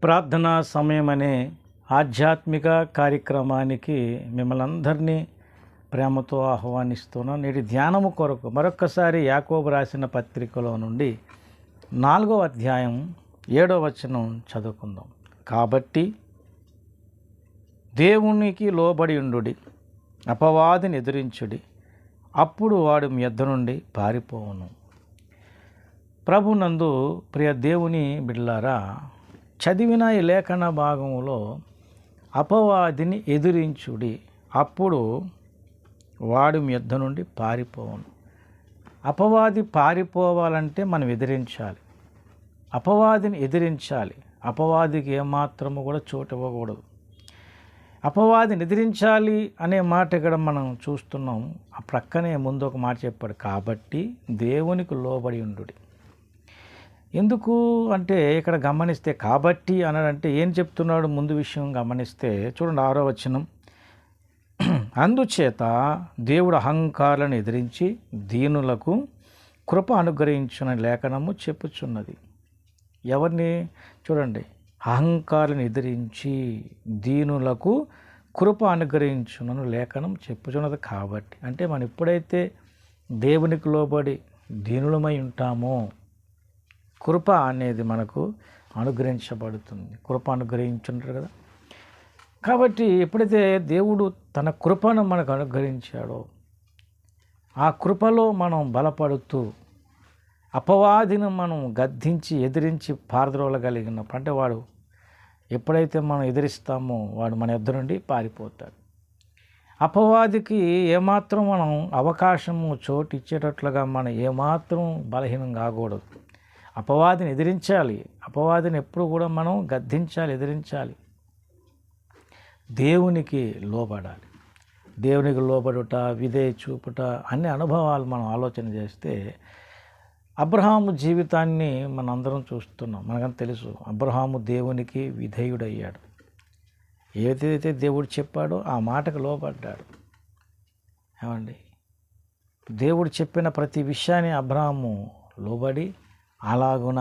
ప్రార్థనా సమయం అనే ఆధ్యాత్మిక కార్యక్రమానికి మిమ్మల్ని అందరినీ ప్రేమతో ఆహ్వానిస్తున్నాను. నేటి ధ్యానము కొరకు మరొక్కసారి యాకోబు రాసిన పత్రికలో నుండి 4వ అధ్యాయం 7వ వచనం చదువుకుందాం. కాబట్టి దేవునికి లోబడి ఉండుడి, అపవాదిని ఎదిరించుడి, అప్పుడు వాడు మీ యొద్ద నుండి పారిపోవును. ప్రభునందు ప్రియ దేవుని బిడ్డలారా, చదివిన ఈ లేఖన భాగంలో అపవాదిని ఎదిరించుడి, అప్పుడు వాడు మీ యొద్ద నుండి పారిపోవును. అపవాది పారిపోవాలంటే మనం ఎదిరించాలి, అపవాదిని ఎదిరించాలి. అపవాదికి ఏమాత్రము కూడా చోటు ఇవ్వకూడదు. అపవాదిని ఎదిరించాలి అనే మాట ఇక్కడ మనం చూస్తున్నాం. ఆ ప్రక్కనే ముందు ఒక మాట చెప్పాడు, కాబట్టి దేవునికి లోబడి ఉండుడి. ఎందుకు అంటే ఇక్కడ గమనిస్తే కాబట్టి అన్నాడంటే ఏం చెప్తున్నాడు? ముందు విషయం గమనిస్తే చూడండి, 6వ వచనం, అందుచేత దేవుడు అహంకారాలను ఎదిరించి దీనులకు కృప అనుగ్రహించిన లేఖనము చెప్పుచున్నది. ఎవరిని చూడండి, అహంకారాలను ఎదిరించి దీనులకు కృప అనుగ్రహించునను లేఖనం చెప్పుచున్నది. కాబట్టి అంటే మనం ఎప్పుడైతే దేవునికి లోబడి దీనులమై ఉంటామో కృప అనేది మనకు అనుగ్రహించబడుతుంది. కృప అనుగ్రహించుంటారు కదా. కాబట్టి ఎప్పుడైతే దేవుడు తన కృపను మనకు అనుగ్రహించాడో ఆ కృపలో మనం బలపడుతూ అపవాదిని మనం గద్దించి ఎదిరించి పారద్రోలగలిగినప్పుడు, అంటే వాడు ఎప్పుడైతే మనం ఎదిరిస్తామో వాడు మన యొద్ద నుండి పారిపోతాడు. అపవాదికి ఏమాత్రం మనం అవకాశము చోటు ఇచ్చేటట్లుగా మనం ఏమాత్రం బలహీనం కాకూడదు. అపవాదిని ఎదిరించాలి. అపవాదిని ఎప్పుడు కూడా మనం గద్దించాలి, ఎదిరించాలి. దేవునికి లోబడాలి. దేవునికి లోబడుట, విధేయ చూపుట అన్ని అనుభవాలు మనం ఆలోచన చేస్తే అబ్రహాము జీవితాన్ని మనం అందరం చూస్తున్నాం. మనకంతా తెలుసు, అబ్రహాము దేవునికి విధేయుడయ్యాడు. ఏదైతే దేవుడు చెప్పాడో ఆ మాటకు లోబడ్డాడు. ఏమండి, దేవుడు చెప్పిన ప్రతి విషయాన్ని అబ్రహాము లోబడి అలాగున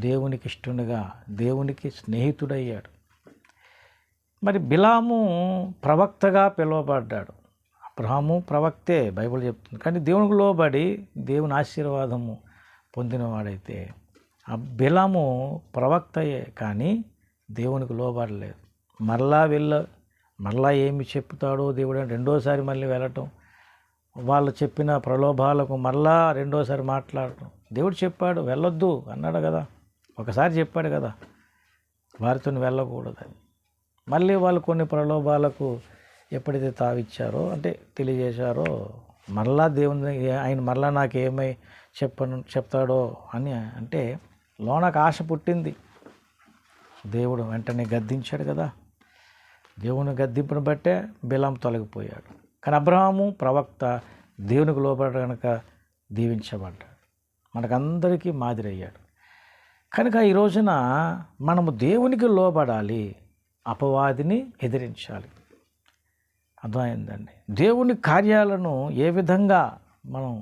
దేవునికి ఇష్టడుగా, దేవునికి స్నేహితుడయ్యాడు. మరి బిలాము ప్రవక్తగా పిలువబడ్డాడు. అబ్రహాము ప్రవక్తే బైబిల్ చెప్తుంది. కానీ దేవునికి లోబడి దేవుని ఆశీర్వాదము పొందినవాడైతే ఆ బిలాము ప్రవక్తయే, కానీ దేవునికి లోబడలేదు. మరలా ఏమి చెప్తాడో దేవుడు అని రెండోసారి మళ్ళీ వెళ్ళటం, వాళ్ళు చెప్పిన ప్రలోభాలకు మరలా రెండోసారి మాట్లాడటం. దేవుడు చెప్పాడు వెళ్ళొద్దు అన్నాడు కదా, ఒకసారి చెప్పాడు కదా వారితో వెళ్ళకూడదని. మళ్ళీ వాళ్ళు కొన్ని ప్రలోభాలకు ఎప్పుడైతే తావిచ్చారో, అంటే తెలియజేశారో, మరలా దేవుని ఆయన మరలా నాకు ఏమై చెప్తాడో అని అంటే లోనకు ఆశ పుట్టింది. దేవుడు వెంటనే గద్దించాడు కదా. దేవుని గద్దింపును బట్టే బిలాము తొలగిపోయాడు. కానీ అబ్రహాము ప్రవక్త దేవునికి లోబడ కనుక దీవించబడ్డాడు, మనకందరికీ మాదిరి అయ్యాడు. కనుక ఈ రోజున మనము దేవునికి లోబడాలి, అపవాదిని ఎదిరించాలి. అర్థమైందండి. దేవుని కార్యాలను ఏ విధంగా మనం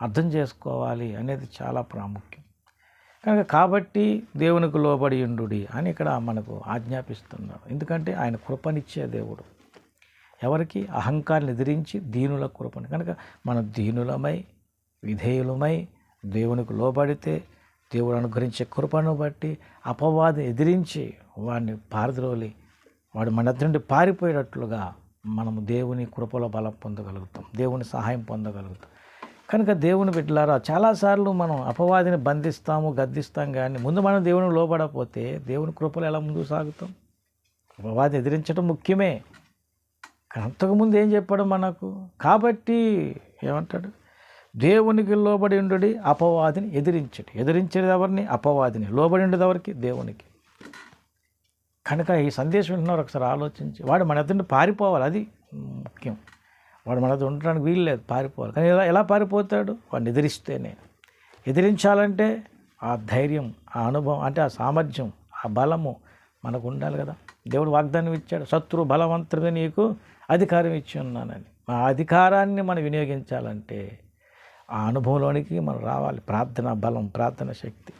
అర్థం చేసుకోవాలి అనేది చాలా ప్రాముఖ్యం. కనుక కాబట్టి దేవునికి లోబడి ఉండుడి అని ఇక్కడ మనకు ఆజ్ఞాపిస్తున్నాడు. ఎందుకంటే ఆయన కృపనిచ్చే దేవుడు. ఎవరికి? అహంకారాన్ని ఎదిరించి దీనుల కృపని. కనుక మనం దీనులమై విధేయులమై దేవునికి లోబడితే దేవుడు అనుగ్రహించే కృపను బట్టి అపవాది ఎదిరించి వాడిని పారద్రోలి వాడు మన దగ్గర నుండి పారిపోయేటట్లుగా మనము దేవుని కృపలో బలం పొందగలుగుతాం, దేవుని సహాయం పొందగలుగుతాం. కనుక దేవుని బిడ్డలారా, చాలాసార్లు మనం అపవాదిని బంధిస్తాము, గద్దిస్తాం, కానీ ముందు మనం దేవునికి లోబడకపోతే దేవుని కృపలో ఎలా ముందుకు సాగుతాం? అపవాదిని ఎదిరించడం ముఖ్యమే. కానీ అంతకుముందు ఏం చెప్పాడు మనకు? కాబట్టి ఏమంటాడు? దేవునికి లోబడి ఉండుడి, అపవాదిని ఎదిరించడు. ఎదిరించేది ఎవరిని? అపవాదిని. లోబడి ఉండేది ఎవరికి? దేవునికి. కనుక ఈ సందేశం వింటున్నారు, ఒకసారి ఆలోచించి. వాడు మన ఎదురు పారిపోవాలి, అది ముఖ్యం. వాడు మన దగ్గర ఉండడానికి వీలు లేదు, పారిపోవాలి. కానీ ఎలా పారిపోతాడు? వాడిని ఎదిరిస్తేనే. ఎదిరించాలంటే ఆ ధైర్యం, ఆ అనుభవం, అంటే ఆ సామర్థ్యం, ఆ బలము మనకు ఉండాలి కదా. దేవుడు వాగ్దానం ఇచ్చాడు, శత్రు బలవంతుడిగా నీకు అధికారం ఇచ్చి ఉన్నానని. ఆ అధికారాన్ని మనం వినియోగించాలంటే ఆ అనుభవంలోనికి మనం రావాలి. ప్రార్థన బలం, ప్రార్థన శక్తి.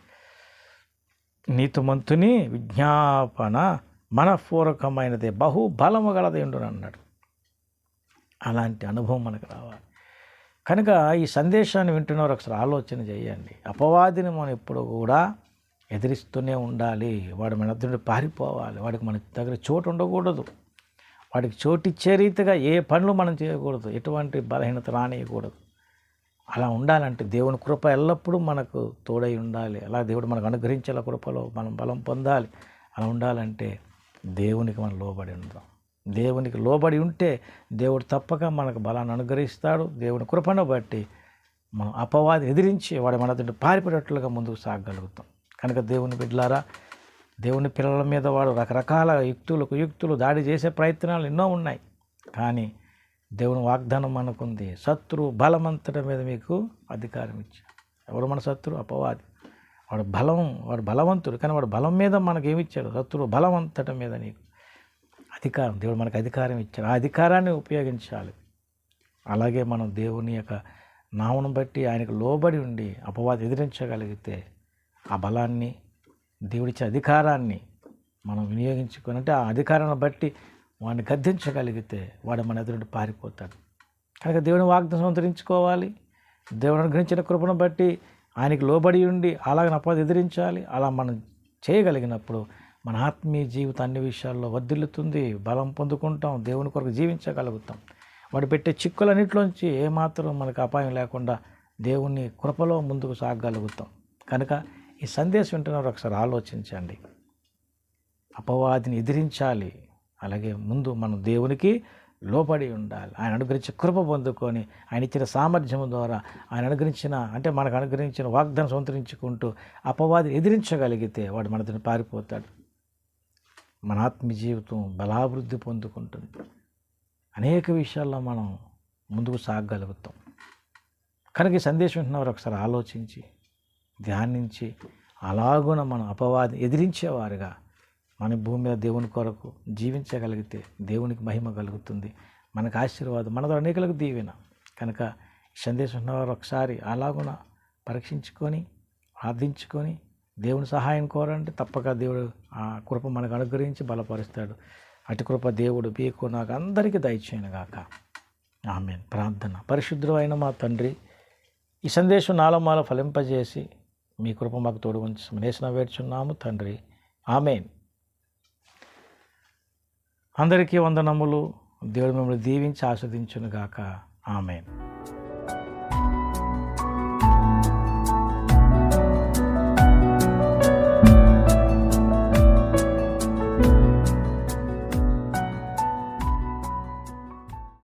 నీతిమంతుని విజ్ఞాపన మనఃపూర్వకమైనదే, బహుబలము గలది ఉండును అన్నాడు. అలాంటి అనుభవం మనకు రావాలి. కనుక ఈ సందేశాన్ని వింటున్నవారు ఒకసారి ఆలోచన చేయండి. అపవాదిని మనం ఎప్పుడు కూడా ఎదిరిస్తూనే ఉండాలి. వాడు మన దగ్గర పారిపోవాలి. వాడికి మన దగ్గర చోటు ఉండకూడదు. వాడికి చోటు ఇచ్చే రీతిగా ఏ పనులు మనం చేయకూడదు. ఎటువంటి బలహీనత రానియకూడదు. అలా ఉండాలంటే దేవుని కృప ఎల్లప్పుడూ మనకు తోడై ఉండాలి. అలా దేవుడు మనకు అనుగ్రహించాల కృపలో మనం బలం పొందాలి. అలా ఉండాలంటే దేవునికి మనం లోబడి ఉందాం. దేవునికి లోబడి ఉంటే దేవుడు తప్పక మనకు బలాన్ని అనుగ్రహిస్తాడు. దేవుని కృపను బట్టి మనం అపవాది ఎదిరించి వాడు మన దగ్గర పారిపోయేటట్లుగా ముందుకు సాగగలుగుతాం. కనుక దేవుని బిడ్డలారా, దేవుని పిల్లల మీద వాడు రకరకాల యుక్తులు దాడి చేసే ప్రయత్నాలు ఎన్నో ఉన్నాయి. కానీ దేవుని వాగ్దానం మనకుంది. శత్రువు బలమంతటి మీద మీకు అధికారం ఇచ్చాడు. ఎవరు మన శత్రువు? అపవాది. వాడు బలవంతుడు. కానీ వాడు బలం మీద మనకు ఏమిచ్చాడు? శత్రువు బలమంతటి మీద నీకు అధికారం. దేవుడు మనకు అధికారం ఇచ్చాడు. ఆ అధికారాన్ని ఉపయోగించాలి. అలాగే మనం దేవుని యొక్క నామను బట్టి ఆయనకు లోబడి ఉండి అపవాది ఎదిరించగలిగితే ఆ బలాన్ని, దేవుడిచ్చే అధికారాన్ని మనం వినియోగించుకొని, అంటే ఆ అధికారాన్ని బట్టి వాడిని గద్దించగలిగితే వాడు మన ఎదురుండి పారిపోతాడు. కనుక దేవుని వాగ్దానం సంతరించుకోవాలి. దేవుని అనుగ్రహించిన కృపను బట్టి ఆయనకి లోబడి ఉండి అలాగే అపవాది ఎదిరించాలి. అలా మనం చేయగలిగినప్పుడు మన ఆత్మీయ జీవితం అన్ని విషయాల్లో వర్ధిల్లుతుంది. బలం పొందుకుంటాం. దేవుని కొరకు జీవించగలుగుతాం. వాడు పెట్టే చిక్కులన్నింటిలోంచి ఏమాత్రం మనకు అపాయం లేకుండా దేవుని కృపలో ముందుకు సాగగలుగుతాం. కనుక ఈ సందేశం వింటున్నారు ఒకసారి ఆలోచించండి. అపవాదిని ఎదిరించాలి. అలాగే ముందు మనం దేవునికి లోబడి ఉండాలి. ఆయన అనుగ్రహించిన కృప పొందుకొని ఆయన ఇచ్చిన సామర్థ్యం ద్వారా ఆయన అనుగ్రహించిన, అంటే మనకు అనుగ్రహించిన వాగ్దానం సంతరించుకుంటూ అపవాదిని ఎదిరించగలిగితే వాడు మన దగ్గర పారిపోతాడు. మన ఆత్మీయ జీవితం బలాభివృద్ధి పొందుకుంటుంది. అనేక విషయాల్లో మనం ముందుకు సాగగలుగుతాం. కనుక ఈ సందేశం వింటున్నవారు ఒకసారి ఆలోచించి ధ్యానించి అలాగున మనం అపవాది ఎదిరించేవారుగా మన భూమి మీద దేవుని కొరకు జీవించగలిగితే దేవునికి మహిమ కలుగుతుంది. మనకు ఆశీర్వాదం, మనతో అనేకులకు దీవెన. కనుక ఈ సందేశం ఉన్నవారు ఒకసారి అలాగున పరీక్షించుకొని ప్రార్థించుకొని దేవుని సహాయం కోరండి. తప్పక దేవుడు ఆ కృప మనకు అనుగ్రహించి బలపరుస్తాడు. అటు కృప దేవుడు మీకు నాకు అందరికీ దయచేయనుగాక. ఆమేన్. ప్రార్థన. పరిశుద్ధుడు అయిన మా తండ్రి, ఈ సందేశం నాలో మాలో ఫలింపజేసి మీ కృప మాకు తోడు ఉంచి నేసిన వేడుచున్నాము తండ్రి. ఆమేన్. అందరికీ వందనములు. దేవుడు మిమ్మల్ని దీవించి ఆస్వాదించునుగాక. ఆమేన్.